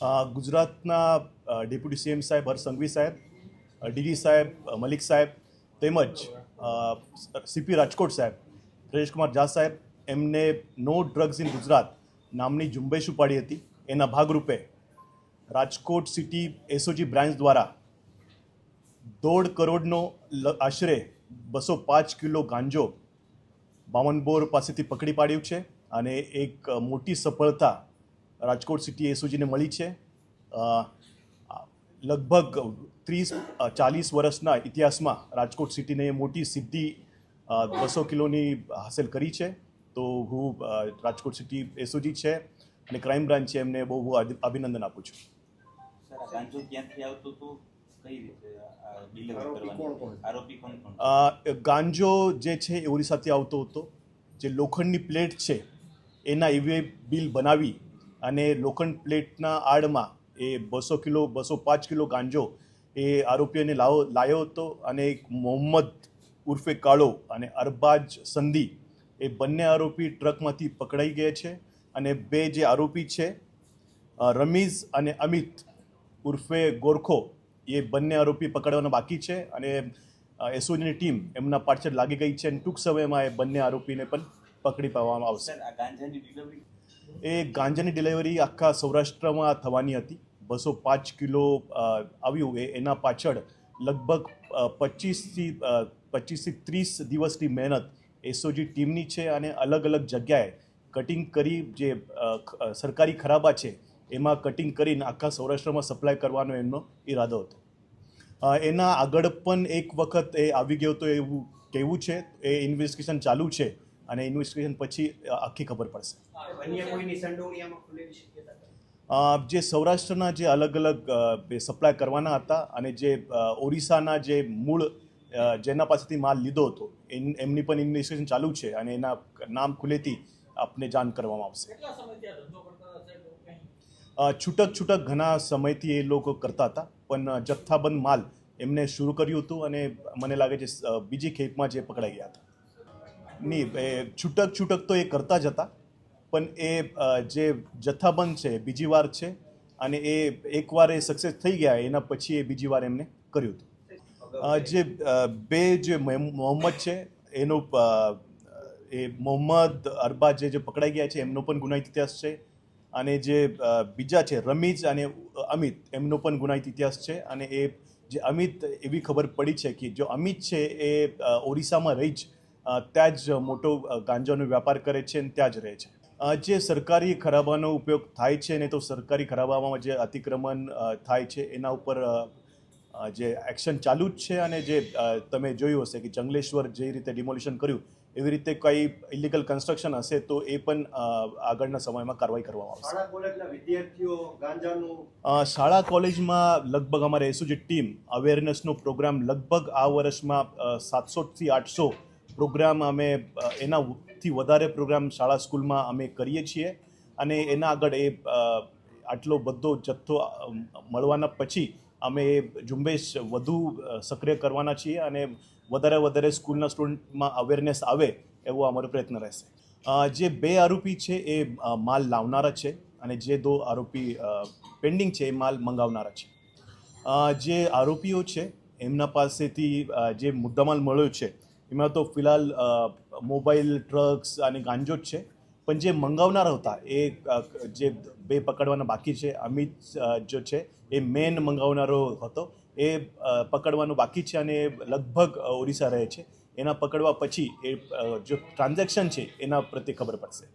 ગુજરાતના deputy CM સાહેબ હર્ષ સંઘવી સાહેબ, ડીડી સાહેબ, મલિક સાહેબ તેમજ સીપી રાજકોટ સાહેબ, પ્રજેશકુમાર ઝા સાહેબ એમને નો ડ્રગ્સ ઇન ગુજરાત નામની ઝુંબેશ ઉપાડી હતી. એના ભાગરૂપે રાજકોટ સિટી એસઓજી બ્રાન્ચ દ્વારા 1.5 કરોડનો આશરે 205 કિલો ગાંજો બાવનબોર પાસેથી પકડી પાડ્યું છે અને એક મોટી સફળતા રાજકોટ સિટી એસઓજીને મળી છે. લગભગ 30-40 વર્ષના ઇતિહાસમાં રાજકોટ સિટીને મોટી સિદ્ધિ 200 કિલોની હાંસલ કરી છે. તો હું રાજકોટ સિટી એસઓજી છે અને ક્રાઇમ બ્રાન્ચ છે એમને બહુ અભિનંદન આપું છું. ગાંજો જે છે એ ઓરિસ્સાથી આવતો હતો. જે લોખંડની પ્લેટ છે એના ઈવે બિલ બનાવી અને લોખંડ પ્લેટના આડમાં એ 205 કિલો ગાંજો એ આરોપીઓને લાવ્યો હતો અને એક મોહમ્મદ ઉર્ફે કાળો અને અરબાજ સંધી એ બંને આરોપી ટ્રકમાંથી પકડાઈ ગયા છે. અને બે જે આરોપી છે રમીઝ અને અમિત ઉર્ફે ગોરખો એ બંને આરોપી પકડવાના બાકી છે અને એસઓજીની ટીમ એમના પાછળ લાગી ગઈ છે અને ટૂંક સમયમાં એ બંને આરોપીને પણ પકડી પાડવામાં આવશે. એ ગાંજાની ડિલિવરી આખા સૌરાષ્ટ્રમાં થવાની હતી. 205 કિલો આવ્યું એના પાછળ લગભગ 25થી 30 દિવસની મહેનત એસઓજી ટીમની છે અને અલગ અલગ જગ્યાએ કટિંગ કરી જે સરકારી ખરાબા છે એમાં કટિંગ કરીને આખા સૌરાષ્ટ્રમાં સપ્લાય કરવાનો એમનો ઈરાદો હતો. એના આગળ પણ એક વખત એ આવી ગયો તો એવું કહેવું છે. એ ઇન્વેસ્ટિગેશન ચાલુ છે અને ઇન્વેસ્ટિગેશન પછી આખી ખબર પડશે. જે સૌરાષ્ટ્રના જે અલગ અલગ સપ્લાય કરવાના હતા અને જે ઓરિસ્સાના જે મૂળ જેના પાસેથી માલ લીધો હતો એમની પણ ઇન્વેસ્ટિગેશન ચાલુ છે અને એના નામ ખુલેથી આપને જાણ કરવામાં આવશે. છૂટક ઘણા સમયથી એ લોકો કરતા હતા પણ જથ્થાબંધ માલ એમને શરૂ કર્યું હતું અને મને લાગે છે બીજી ખેપમાં જે પકડાઈ ગયા હતા. નહીં, છૂટક તો એ કરતા જ હતા પણ એ જે જથ્થાબંધ છે બીજી વાર છે અને એ એકવાર એ સક્સેસ થઈ ગયા એના પછી એ બીજી વાર એમને કર્યું હતું. જે બે જે મોહમ્મદ છે એનો એ મોહમ્મદ અરબાજ જે પકડાઈ ગયા છે એમનો પણ ગુનાહિત ઇતિહાસ છે અને જે બીજા છે રમીઝ અને અમિત એમનો પણ ગુનાહિત ઇતિહાસ છે. અને એ જે અમિત એવી ખબર પડી છે કે જો અમિત છે એ ઓરિસ્સામાં રહી જ ત્યાં જ મોટો ગાંજાનો વેપાર કરે છે અને ત્યાં જ રહે છે. જે સરકારી ખરાબાનો ઉપયોગ થાય છે ને તો સરકારી ખરાબામાં જે અતિક્રમણ થાય છે એના ઉપર જે એક્શન ચાલુ જ છે અને જે તમે જોયું હશે કે જંગલેશ્વર જે રીતે ડિમોલિશન કર્યું એવી રીતે કંઈ ઇલીગલ કન્સ્ટ્રક્શન હશે તો એ પણ આગળના સમયમાં કાર્યવાહી કરવામાં આવશે. શાળા કોલેજમાં લગભગ અમારે એસઓજી ટીમ અવેરનેસનો પ્રોગ્રામ લગભગ આ વર્ષમાં 700થી 800 પ્રોગ્રામ અમે એનાથી વધારે પ્રોગ્રામ શાળા સ્કૂલમાં અમે કરીએ છીએ અને એના આગળ એ આટલો બધો જથ્થો મળવાના પછી અમે એ ઝુંબેશ વધુ સક્રિય કરવાના છીએ અને વધારે સ્કૂલના સ્ટુડન્ટમાં અવેરનેસ આવે એવો અમારો પ્રયત્ન રહેશે. જે બે આરોપી છે એ માલ લાવનારા છે અને જે 2 આરોપી પેન્ડિંગ છે એ માલ મંગાવનારા છે. જે આરોપીઓ છે એમના પાસેથી જે મુદ્દામાલ મળ્યો છે એમાં તો ફિલહાલ મોબાઈલ, ડ્રગ્સ અને ગાંજો જ છે. પણ જે મંગાવનારા હતા એ જે બે પકડવાના બાકી છે. અમિત જો છે એ મેન મંગાવનારો હતો એ પકડવાનું બાકી છે અને લગભગ ઓરિસ્સા રહે છે. એના પકડવા પછી એ જો ટ્રાન્ઝેક્શન છે એના પ્રત્યે ખબર પડશે.